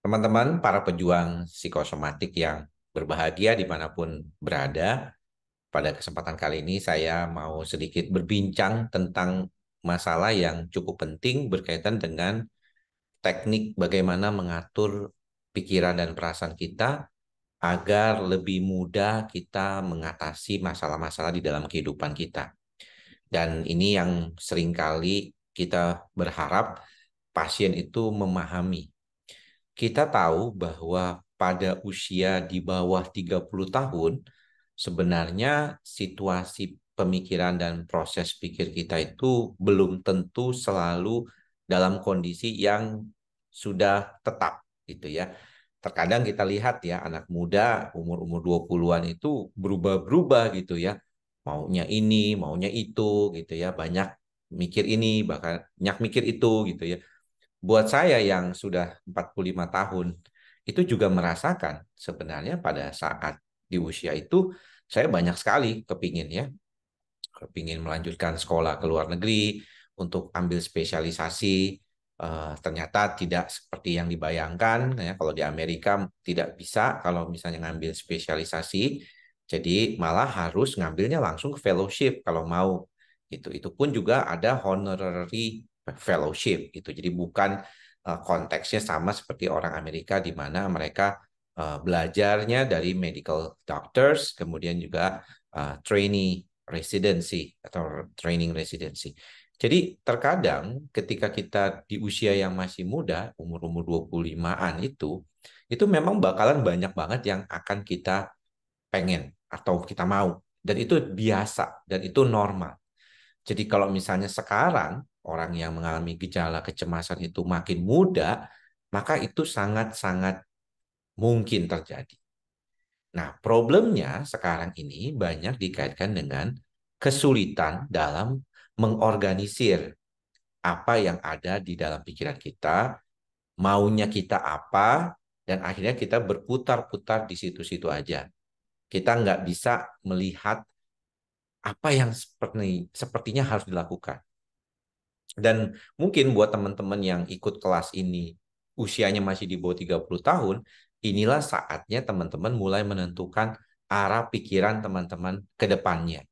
Teman-teman, para pejuang psikosomatik yang berbahagia dimanapun berada, pada kesempatan kali ini saya mau sedikit berbincang tentang masalah yang cukup penting berkaitan dengan teknik bagaimana mengatur pikiran dan perasaan kita agar lebih mudah kita mengatasi masalah-masalah di dalam kehidupan kita. Dan ini yang seringkali kita berharap pasien itu memahami. Kita tahu bahwa pada usia di bawah 30 tahun, sebenarnya situasi pemikiran dan proses pikir kita itu belum tentu selalu dalam kondisi yang sudah tetap gitu ya. Terkadang kita lihat ya anak muda umur-umur 20-an itu berubah-berubah gitu ya. Maunya ini, maunya itu gitu ya. Banyak mikir ini, bahkan banyak mikir itu gitu ya. Buat saya yang sudah 45 tahun, itu juga merasakan sebenarnya pada saat di usia itu, saya banyak sekali kepingin ya, kepingin melanjutkan sekolah ke luar negeri untuk ambil spesialisasi. Ternyata tidak seperti yang dibayangkan ya. Kalau di Amerika tidak bisa kalau misalnya ngambil spesialisasi, jadi malah harus ngambilnya langsung ke fellowship kalau mau gitu. Itu pun juga ada honorary fellowship gitu. Jadi bukan konteksnya sama seperti orang Amerika di mana mereka belajarnya dari medical doctors, kemudian juga trainee residency atau training residency. Jadi terkadang ketika kita di usia yang masih muda, umur-umur 25-an itu memang bakalan banyak banget yang akan kita pengen atau kita mau. Dan itu biasa dan itu normal. Jadi kalau misalnya sekarang orang yang mengalami gejala kecemasan itu makin muda, maka itu sangat-sangat mungkin terjadi. Nah, problemnya sekarang ini banyak dikaitkan dengan kesulitan dalam mengorganisir apa yang ada di dalam pikiran kita, maunya kita apa, dan akhirnya kita berputar-putar di situ-situ aja. Kita nggak bisa melihat apa yang sepertinya harus dilakukan. Dan mungkin buat teman-teman yang ikut kelas ini, usianya masih di bawah 30 tahun, inilah saatnya teman-teman mulai menentukan arah pikiran teman-teman ke depannya.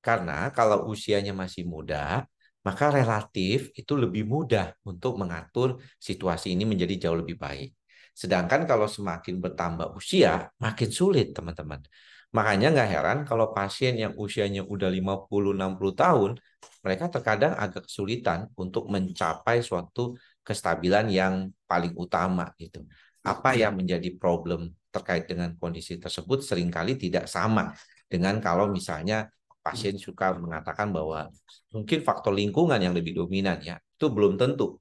Karena kalau usianya masih muda, maka relatif itu lebih mudah untuk mengatur situasi ini menjadi jauh lebih baik. Sedangkan kalau semakin bertambah usia, makin sulit teman-teman. Makanya nggak heran kalau pasien yang usianya udah 50-60 tahun, mereka terkadang agak kesulitan untuk mencapai suatu kestabilan yang paling utama gitu. Apa yang menjadi problem terkait dengan kondisi tersebut seringkali tidak sama dengan kalau misalnya pasien suka mengatakan bahwa mungkin faktor lingkungan yang lebih dominan ya, itu belum tentu.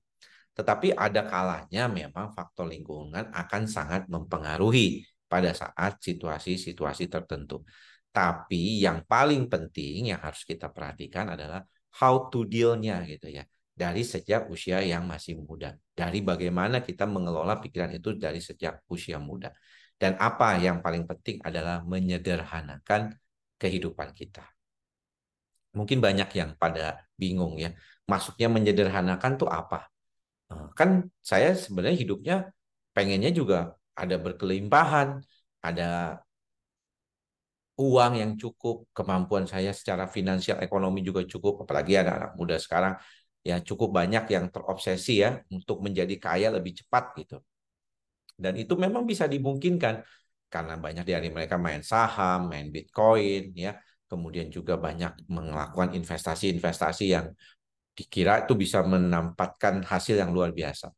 Tetapi ada kalanya memang faktor lingkungan akan sangat mempengaruhi pada saat situasi-situasi tertentu. Tapi yang paling penting yang harus kita perhatikan adalah how to deal-nya gitu ya. Dari sejak usia yang masih muda. Dari bagaimana kita mengelola pikiran itu dari sejak usia muda. Dan apa yang paling penting adalah menyederhanakan kehidupan kita. Mungkin banyak yang pada bingung ya. Maksudnya menyederhanakan tuh apa? Kan saya sebenarnya hidupnya pengennya juga ada berkelimpahan, ada uang yang cukup, kemampuan saya secara finansial ekonomi juga cukup, apalagi anak-anak muda sekarang ya cukup banyak yang terobsesi ya untuk menjadi kaya lebih cepat gitu. Dan itu memang bisa dimungkinkan karena banyak dari mereka main saham, main Bitcoin ya, kemudian juga banyak melakukan investasi-investasi yang dikira itu bisa menampatkan hasil yang luar biasa.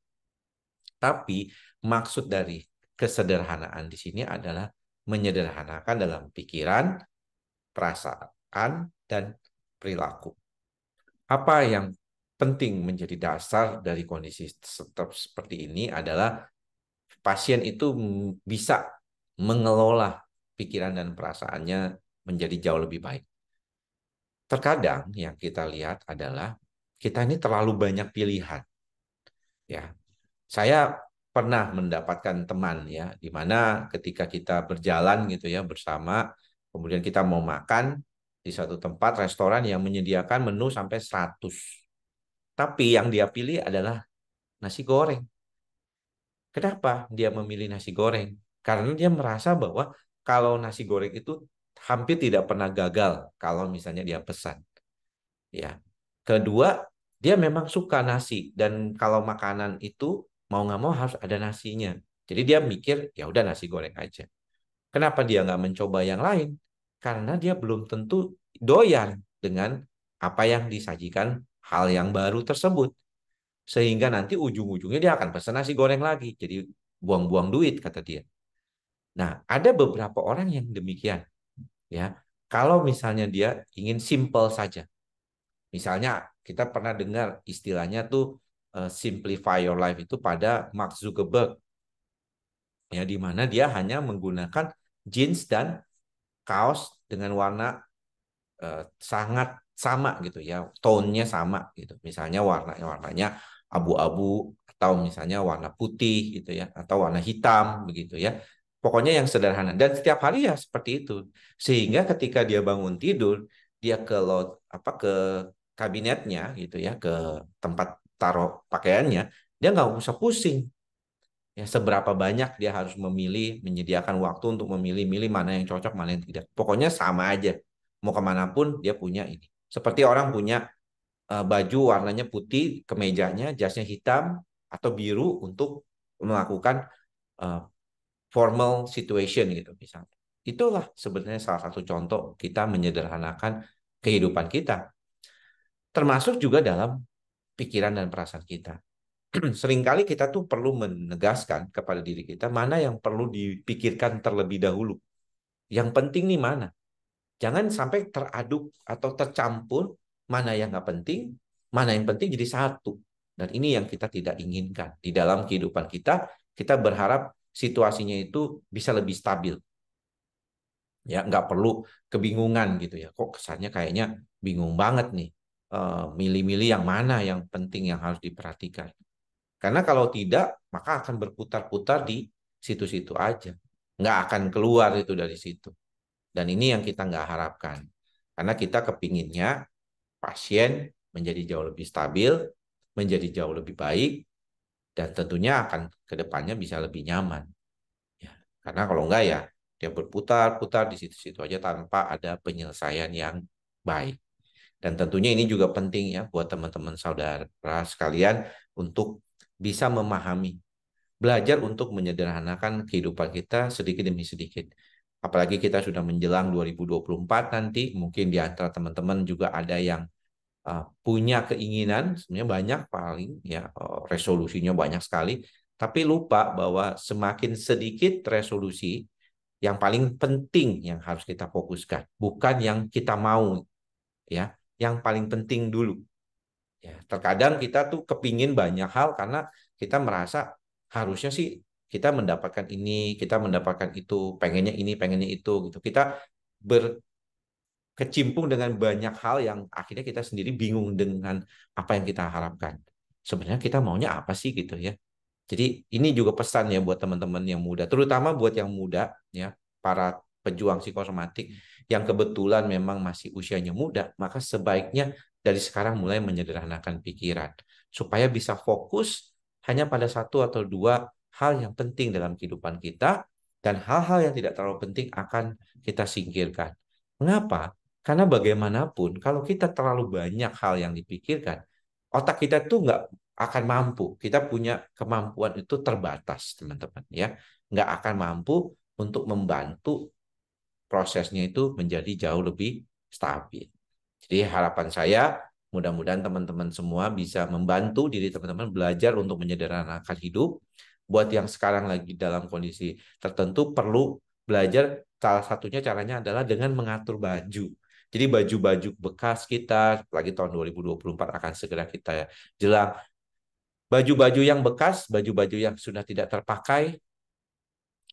Tapi maksud dari kesederhanaan di sini adalah menyederhanakan dalam pikiran, perasaan, dan perilaku. Apa yang penting menjadi dasar dari kondisi seperti ini adalah pasien itu bisa mengelola pikiran dan perasaannya menjadi jauh lebih baik. Terkadang yang kita lihat adalah kita ini terlalu banyak pilihan. Ya, saya pernah mendapatkan teman ya, di mana ketika kita berjalan gitu ya bersama, kemudian kita mau makan di satu tempat restoran yang menyediakan menu sampai 100. Tapi yang dia pilih adalah nasi goreng. Kenapa dia memilih nasi goreng? Karena dia merasa bahwa kalau nasi goreng itu hampir tidak pernah gagal kalau misalnya dia pesan. Ya. Kedua, dia memang suka nasi dan kalau makanan itu mau nggak mau harus ada nasinya. Jadi dia mikir ya udah nasi goreng aja. Kenapa dia nggak mencoba yang lain? Karena dia belum tentu doyan dengan apa yang disajikan hal yang baru tersebut. Sehingga nanti ujung-ujungnya dia akan pesan nasi goreng lagi. Jadi buang-buang duit kata dia. Nah, ada beberapa orang yang demikian, ya. Kalau misalnya dia ingin simple saja. Misalnya kita pernah dengar istilahnya tuh simplify your life itu pada Mark Zuckerberg, ya, di mana dia hanya menggunakan jeans dan kaos dengan warna sangat sama gitu ya, tone-nya sama gitu. Misalnya warnanya abu-abu atau misalnya warna putih gitu ya, atau warna hitam begitu ya. Pokoknya yang sederhana dan setiap hari ya seperti itu. Sehingga ketika dia bangun tidur, dia ke kabinetnya gitu ya, ke tempat taruh pakaiannya, dia nggak usah pusing ya seberapa banyak dia harus menyediakan waktu untuk memilih-milih mana yang cocok mana yang tidak, pokoknya sama aja mau kemanapun dia punya ini, seperti orang punya baju warnanya putih kemejanya jasnya hitam atau biru untuk melakukan uh, formal situation gitu misalnya. Itulah sebenarnya salah satu contoh kita menyederhanakan kehidupan kita, termasuk juga dalam pikiran dan perasaan kita. Seringkali kita tuh perlu menegaskan kepada diri kita mana yang perlu dipikirkan terlebih dahulu. Yang penting nih mana. Jangan sampai teraduk atau tercampur mana yang nggak penting, mana yang penting jadi satu. Dan ini yang kita tidak inginkan. Di dalam kehidupan kita, kita berharap situasinya itu bisa lebih stabil. Ya, nggak perlu kebingungan gitu ya. Kok kesannya kayaknya bingung banget nih. Milih-milih yang mana yang penting yang harus diperhatikan. Karena kalau tidak, maka akan berputar-putar di situ-situ aja. Nggak akan keluar itu dari situ. Dan ini yang kita nggak harapkan. Karena kita kepinginnya pasien menjadi jauh lebih stabil, menjadi jauh lebih baik, dan tentunya akan ke depannya bisa lebih nyaman. Ya. Karena kalau enggak ya, dia berputar-putar di situ-situ aja tanpa ada penyelesaian yang baik. Dan tentunya ini juga penting ya buat teman-teman saudara sekalian untuk bisa memahami, belajar untuk menyederhanakan kehidupan kita sedikit demi sedikit. Apalagi kita sudah menjelang 2024 nanti, mungkin di antara teman-teman juga ada yang punya keinginan, sebenarnya banyak paling ya resolusinya banyak sekali, tapi lupa bahwa semakin sedikit resolusi, yang paling penting yang harus kita fokuskan, bukan yang kita mau ya, yang paling penting dulu. Ya, terkadang kita tuh kepingin banyak hal karena kita merasa harusnya sih kita mendapatkan ini, kita mendapatkan itu, pengennya itu gitu. Kita berkecimpung dengan banyak hal yang akhirnya kita sendiri bingung dengan apa yang kita harapkan. Sebenarnya kita maunya apa sih gitu ya. Jadi ini juga pesan ya buat teman-teman yang muda, terutama buat yang muda ya, para pejuang psikosomatik yang kebetulan memang masih usianya muda, maka sebaiknya dari sekarang mulai menyederhanakan pikiran supaya bisa fokus hanya pada satu atau dua hal yang penting dalam kehidupan kita dan hal-hal yang tidak terlalu penting akan kita singkirkan. Mengapa? Karena bagaimanapun kalau kita terlalu banyak hal yang dipikirkan, otak kita tuh nggak akan mampu. Kita punya kemampuan itu terbatas, teman-teman. Ya, nggak akan mampu untuk membantu prosesnya itu menjadi jauh lebih stabil. Jadi harapan saya, mudah-mudahan teman-teman semua bisa membantu diri teman-teman belajar untuk menyederhanakan hidup. Buat yang sekarang lagi dalam kondisi tertentu perlu belajar, salah satunya caranya adalah dengan mengatur baju. Jadi baju-baju bekas kita, lagi tahun 2024 akan segera kita jelang. Baju-baju yang bekas, baju-baju yang sudah tidak terpakai,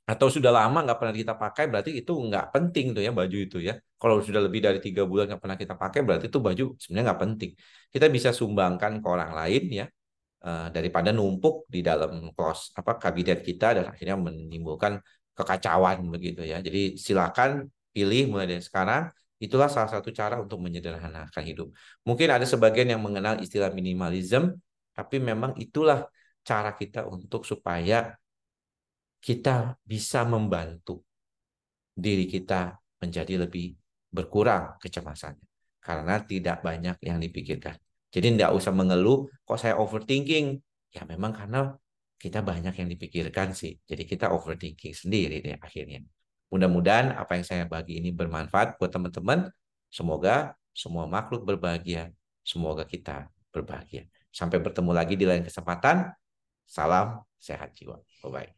atau sudah lama nggak pernah kita pakai, berarti itu nggak penting tuh ya baju itu ya. Kalau sudah lebih dari 3 bulan nggak pernah kita pakai, berarti itu baju sebenarnya nggak penting. Kita bisa sumbangkan ke orang lain ya, daripada numpuk di dalam kabinet kita dan akhirnya menimbulkan kekacauan begitu ya. Jadi silakan pilih mulai dari sekarang. Itulah salah satu cara untuk menyederhanakan hidup. Mungkin ada sebagian yang mengenal istilah minimalism, tapi memang itulah cara kita untuk supaya kita bisa membantu diri kita menjadi lebih berkurang kecemasannya. Karena tidak banyak yang dipikirkan. Jadi tidak usah mengeluh, kok saya overthinking. Ya memang karena kita banyak yang dipikirkan sih. Jadi kita overthinking sendiri deh akhirnya. Mudah-mudahan apa yang saya bagi ini bermanfaat buat teman-teman. Semoga semua makhluk berbahagia. Semoga kita berbahagia. Sampai bertemu lagi di lain kesempatan. Salam sehat jiwa. Bye-bye.